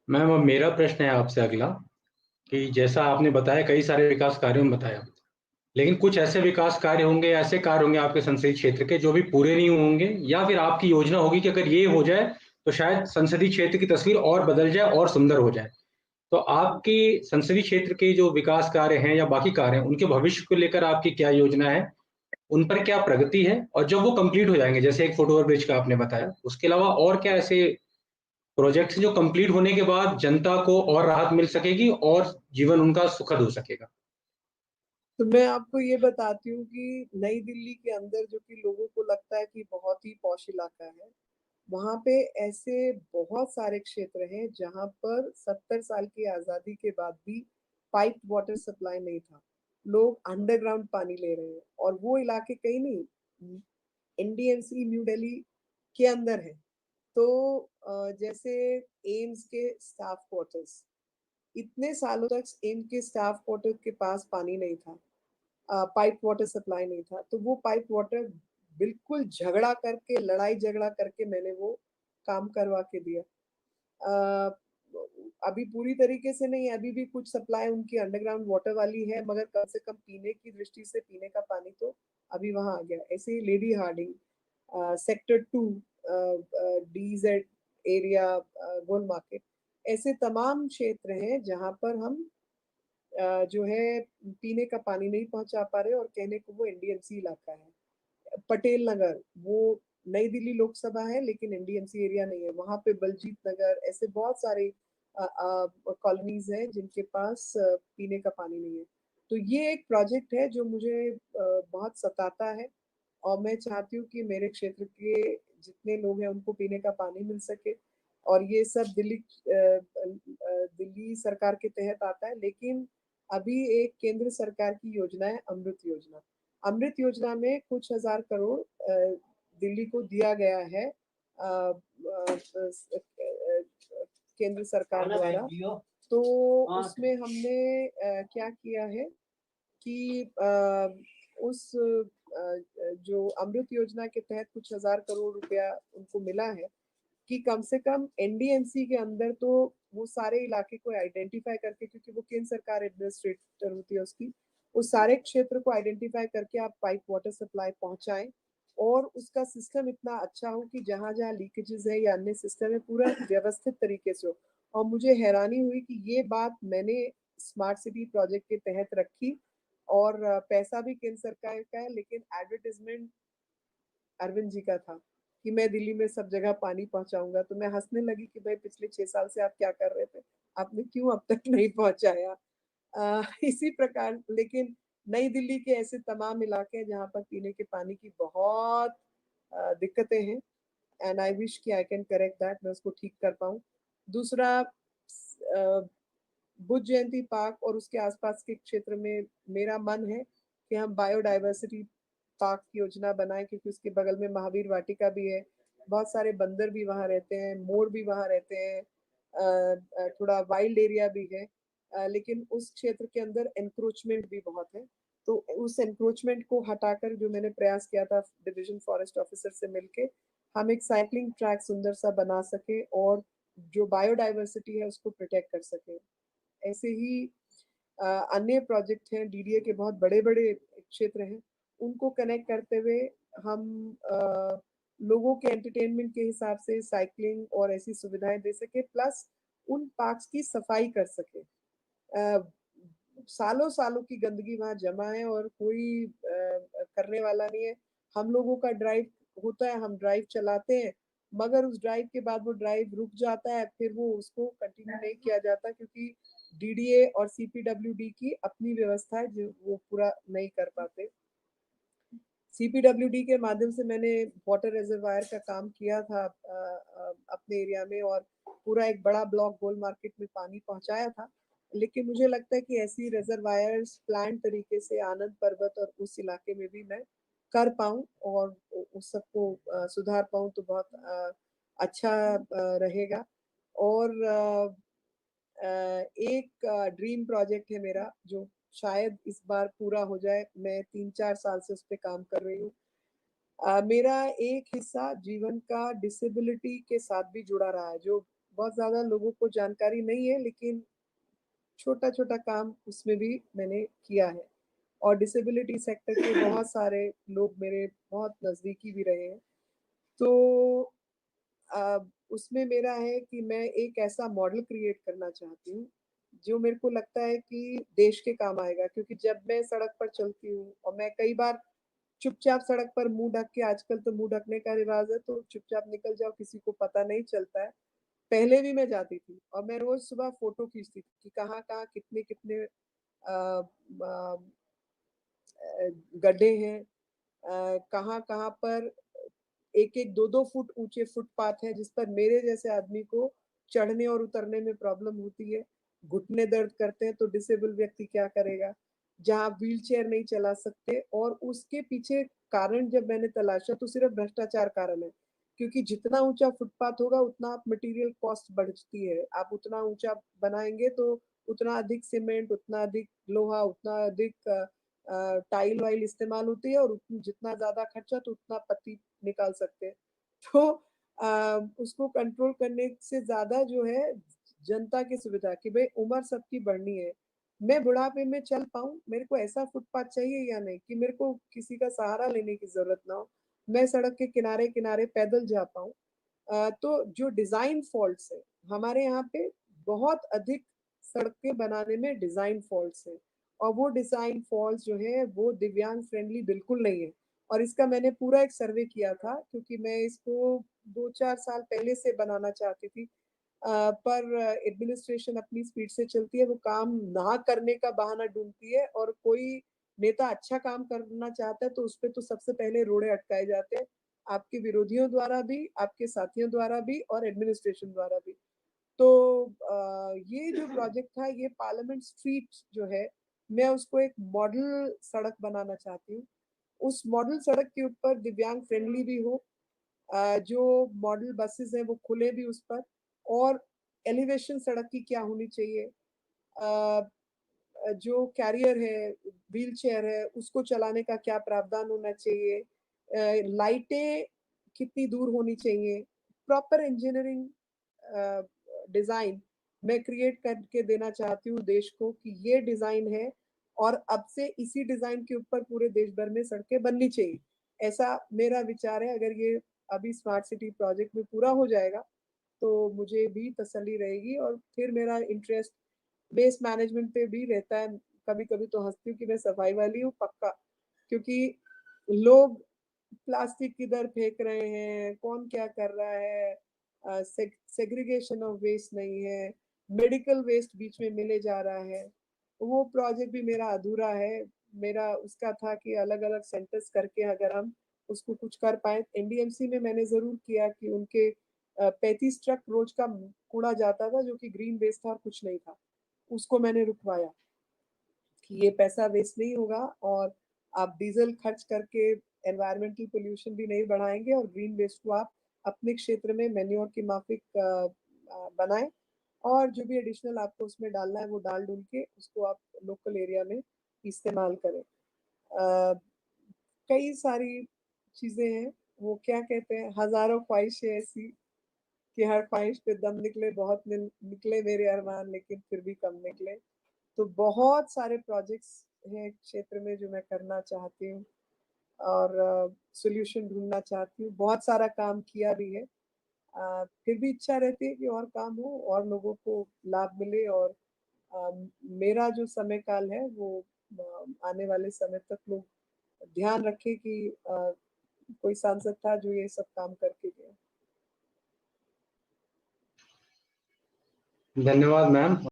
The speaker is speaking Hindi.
मैम, अब मेरा प्रश्न है आपसे अगला कि जैसा आपने बताया, कई सारे विकास कार्यों में बताया, लेकिन कुछ ऐसे विकास कार्य होंगे, ऐसे कार्य होंगे आपके संसदीय क्षेत्र के जो भी पूरे नहीं होंगे, या फिर आपकी योजना होगी कि अगर ये हो जाए तो शायद संसदीय क्षेत्र की तस्वीर और बदल जाए और सुंदर हो जाए। तो आपकी संसदीय क्षेत्र के जो विकास कार्य हैं या बाकी कार्य हैं, उनके भविष्य को लेकर आपकी क्या योजना है? उन पर क्या प्रगति है? और जब वो कंप्लीट हो जाएंगे, जैसे एक फुटओवर ब्रिज का आपने बताया, उसके अलावा और क्या ऐसे प्रोजेक्ट्स हैं जो कंप्लीट होने के बाद जनता को और राहत मिल सकेगी और जीवन उनका सुखद हो सकेगा? तो मैं आपको ये बताती हूँ कि नई दिल्ली के अंदर, जो कि लोगों को लगता है कि बहुत ही पॉश इलाका है, वहां पे ऐसे बहुत सारे क्षेत्र हैं जहां पर 70 साल की आजादी के बाद भी पाइप वाटर सप्लाई नहीं था। लोग अंडरग्राउंड पानी ले रहे हैं, और वो इलाके कहीं नहीं, एनडीएमसी न्यू दिल्ली के अंदर है। तो जैसे एम्स के स्टाफ क्वार्टर्स, इतने सालों तक एम्स के स्टाफ क्वार्टर के पास पानी नहीं था, पाइप वाटर सप्लाई नहीं था। तो वो पाइप वाटर बिल्कुल झगड़ा करके, लड़ाई झगड़ा करके मैंने वो काम करवा के दिया। अ, अभी पूरी तरीके से नहीं, अभी भी कुछ सप्लाई उनकी अंडरग्राउंड वाटर वाली है, मगर कम से कम पीने की दृष्टि से पीने का पानी तो अभी वहां आ गया। ऐसे ही Lady Hardinge, sector 2, DZ area, Gole market, ऐसे तमाम क्षेत्र हैं जहां पर हम जो है पीने का पानी नहीं पहुंचा पा रहे, और कहने को वो एनडीएमसी इलाका है। पटेल नगर, वो नई दिल्ली लोकसभा है लेकिन एनडीएमसी एरिया नहीं है। वहां पे बलजीत नगर, ऐसे बहुत सारे कॉलोनीज हैं जिनके पास पीने का पानी नहीं है। तो ये एक प्रोजेक्ट है जो मुझे बहुत सताता है, और मैं चाहती हूँ कि मेरे क्षेत्र के जितने लोग हैं उनको पीने का पानी मिल सके। और ये सब दिल्ली सरकार के तहत आता है, लेकिन अभी एक केंद्र सरकार की योजना है, अमृत योजना। अमृत योजना में कुछ हजार करोड़ दिल्ली को दिया गया है, केंद्र सरकार द्वारा। तो उसमें हमने क्या किया है कि उस जो अमृत योजना के तहत कुछ हजार करोड़ रुपया उनको मिला है, कि कम से कम एनडीएमसी के अंदर तो वो सारे इलाके को आइडेंटिफाई करके, क्योंकि वो केंद्र सरकार एडमिनिस्ट्रेटर होती है उसकी, उस सारे क्षेत्र को आइडेंटिफाई करके आप पाइप वाटर सप्लाई पहुंचाएं, और उसका सिस्टम इतना अच्छा हो कि जहां जहां लीकेजेस है या अन्य सिस्टम है, पूरा व्यवस्थित तरीके से हो। और मुझे हैरानी हुई कि ये बात मैंने स्मार्ट सिटी प्रोजेक्ट के तहत रखी, और पैसा भी केंद्र सरकार का है, लेकिन एडवर्टाइजमेंट अरविंद जी का था कि मैं दिल्ली में सब जगह पानी पहुंचाऊंगा। तो मैं हंसने लगी कि भाई, पिछले 6 साल से आप क्या कर रहे थे, आपने क्यों अब तक नहीं पहुंचाया। इसी प्रकार, लेकिन नई दिल्ली के ऐसे तमाम इलाके हैं जहाँ पर पीने के पानी की बहुत दिक्कतें हैं, एंड आई विश कि आई कैन करेक्ट दैट, मैं उसको ठीक कर पाऊँ। दूसरा, बुद्ध जयंती पार्क और उसके आसपास के क्षेत्र में मेरा मन है कि हम बायोडाइवर्सिटी पार्क की योजना बनाएं, क्योंकि उसके बगल में महावीर वाटिका भी है। बहुत सारे बंदर भी वहाँ रहते हैं, मोर भी वहाँ रहते हैं, थोड़ा वाइल्ड एरिया भी है, लेकिन उस क्षेत्र के अंदर एनक्रोचमेंट भी बहुत है। तो उस एनक्रोचमेंट को हटाकर, जो मैंने प्रयास किया था डिविजन फॉरेस्ट ऑफिसर से मिलके, हम एक साइकिलिंग ट्रैक सुंदर सा बना सके और जो बायोडाइवर्सिटी है उसको प्रोटेक्ट कर सके। ऐसे ही अन्य प्रोजेक्ट हैं, डीडीए के बहुत बड़े बड़े क्षेत्र हैं, उनको कनेक्ट करते हुए हम लोगों के एंटरटेनमेंट के हिसाब से साइकिलिंग और ऐसी सुविधाएं दे सके, प्लस उन पार्क्स की सफाई कर सके। सालों सालों की गंदगी वहां जमा है और कोई करने वाला नहीं है। हम लोगों का ड्राइव होता है, हम ड्राइव चलाते हैं, मगर उस ड्राइव के बाद वो ड्राइव रुक जाता है, फिर वो उसको कंटिन्यू नहीं किया जाता, क्योंकि डीडीए और सीपीडब्ल्यूडी की अपनी व्यवस्था है जो वो पूरा नहीं कर पाते। सीपीडब्ल्यूडी के माध्यम से मैंने वाटर रिजर्वायर का काम किया था अपने एरिया में, और पूरा एक बड़ा ब्लॉक गोल मार्केट में पानी पहुंचाया था। लेकिन मुझे लगता है कि ऐसी रिजर्वायर्स प्लान तरीके से आनंद पर्वत और उस इलाके में भी मैं कर पाऊं और उस सबको सुधार पाऊं, तो बहुत अच्छा रहेगा। और एक ड्रीम प्रोजेक्ट है मेरा जो शायद इस बार पूरा हो जाए, मैं 3-4 साल से उस पर काम कर रही हूँ। मेरा एक हिस्सा जीवन का डिसेबिलिटी के साथ भी जुड़ा रहा है, जो बहुत ज़्यादा लोगों को जानकारी नहीं है, लेकिन छोटा-छोटा काम उसमें भी मैंने किया है। और डिसेबिलिटी सेक्टर के बहुत सारे लोग मेरे बहुत नज़दीकी भी रहे हैं। तो उसमें मेरा है कि मैं एक ऐसा मॉडल क्रिएट करना चाहती हूँ, जो मेरे को लगता है कि देश के काम आएगा, क्योंकि जब मैं सड़क पर चलती हूँ और मैं कई बार चुपचाप सड़क पर मुँह ढक के, आजकल तो मुँह ढकने का रिवाज है, तो चुपचाप निकल जाओ, किसी को पता नहीं चलता है। पहले भी मैं जाती थी और मैं रोज़ सुबह फ़ोटो खींचती थी कि कहाँ-कहाँ, कितने-कितने अ, म गड्ढे हैं, कहाँ-कहाँ पर 1-1, 2-2 फुट ऊँचे फुटपाथ हैं, जिस पर मेरे जैसे आदमी को चढ़ने और उतरने में प्रॉब्लम होती है। घुटने दर्द करते हैं, तो डिसेबल व्यक्ति क्या करेगा? जहाँ व्हीलचेयर नहीं चला सकते, और उसके पीछे कारण जब मैंने तलाशा तो सिर्फ़ भ्रष्टाचार कारण है। क्योंकि जितना ऊँचा फुटपाथ होगा, उतना आप मटीरियल कॉस्ट बढ़ती है। आप उतना ऊँचा बनाएँगे तो उतना अधिक सीमेंट, उतना अधिक लोहा, उतना अधिक टाइल-वाइल इस्तेमाल होती है, और जितना ज़्यादा खर्चा तो उतना पत्ती निकाल सकते हैं। तो उसको कंट्रोल करने से ज़्यादा जो है जनता की सुविधा, कि भई उम्र सबकी बढ़नी है। मैं बुढ़ापे में चल पाऊँ, मेरे को ऐसा फुटपाथ चाहिए या नहीं कि मेरे को किसी का सहारा लेने की ज़रूरत ना हो। मैं सड़क के किनारे-किनारे पैदल जा पाऊँ। तो जो डिज़ाइन फॉल्ट्स हैं, हमारे यहाँ पे बहुत अधिक सड़कें बनाने में डिज़ाइन फॉल्ट्स हैं, और वो डिज़ाइन फॉल्ट्स जो है वो दिव्यांग फ्रेंडली बिल्कुल नहीं है। और इसका मैंने पूरा एक सर्वे किया था, क्योंकि मैं इसको 2-4 साल पहले से बनाना चाहती थी। पर एडमिनिस्ट्रेशन अपनी स्पीड से चलती है, वो काम ना करने का बहाना ढूँढती है, और कोई नेता अच्छा काम करना चाहता है तो उसपे तो सबसे पहले रोड़े अटकाए जाते हैं, आपके विरोधियों द्वारा भी, आपके साथियों द्वारा भी, और एडमिनिस्ट्रेशन द्वारा भी। तो ये जो प्रोजेक्ट था, ये पार्लियामेंट स्ट्रीट जो है, मैं उसको एक मॉडल सड़क बनाना चाहती हूँ। उस मॉडल सड़क के ऊपर दिव्यांग फ्रेंडली भी हो, जो मॉडल बसेज़ हैं वो खुले भी उस पर, और एलिवेशन सड़क की क्या होनी चाहिए, अ जो कैरियर है, व्हीलचेयर है, उसको चलाने का क्या प्रावधान होना चाहिए, लाइटें कितनी दूर होनी चाहिए, प्रॉपर इंजीनियरिंग डिज़ाइन मैं क्रिएट करके देना चाहती हूँ देश को, कि ये डिज़ाइन है और अब से इसी डिज़ाइन के ऊपर पूरे देश भर में सड़कें बननी चाहिए। ऐसा मेरा विचार है। अगर ये अभी स्मार्ट सिटी प्रोजेक्ट में पूरा हो जाएगा, तो मुझे भी तसल्ली रहेगी, और फिर मेरा इंटरेस्ट वेस्ट मैनेजमेंट पे भी रहता है। कभी-कभी तो हँसती हूँ कि मैं सफाई वाली हूँ पक्का, क्योंकि लोग प्लास्टिक किधर फेंक रहे हैं, कौन क्या कर रहा है, सेग्रीगेशन ऑफ वेस्ट नहीं है, मेडिकल वेस्ट बीच में मिले जा रहा है। वो प्रोजेक्ट भी मेरा अधूरा है। मेरा उसका था कि अलग-अलग सेंटर्स करके अगर हम उसको कुछ कर पाएँ। एनडीएमसी में मैंने ज़रूर किया कि उनके 35 ट्रक रोज़ का कूड़ा जाता था, जो कि ग्रीन वेस्ट था और कुछ नहीं था। उसको मैंने रुकवाया कि ये पैसा वेस्ट नहीं होगा, और आप डीज़ल खर्च करके एनवायरमेंटल पॉल्यूशन भी नहीं बढ़ाएँगे, और ग्रीन वेस्ट को आप अपने क्षेत्र में मैन्योर की माफ़िक बनाएँ, और जो भी एडिशनल आपको उसमें डालना है वो डाल-डूल के उसको आप लोकल एरिया में इस्तेमाल करें। अ, कई सारी चीज़ें हैं, वो क्या कहते हैं, हज़ारों ख्वाहिशें ऐसी कि हर ख्वाहिश पे दम निकले, बहुत निकले मेरे अरमान, लेकिन फिर भी कम निकले। तो बहुत सारे प्रोजेक्ट्स हैं क्षेत्र में जो मैं करना चाहती हूँ, और सॉल्यूशन ढूँढना चाहती हूँ। बहुत सारा काम किया भी है। फिर भी इच्छा रहती है कि और काम हो और लोगों को लाभ मिले, और अ, मेरा जो समय काल है वो आने वाले समय तक लोग ध्यान रखें कि कोई सांसद था जो ये सब काम करके गया। धन्यवाद मैम।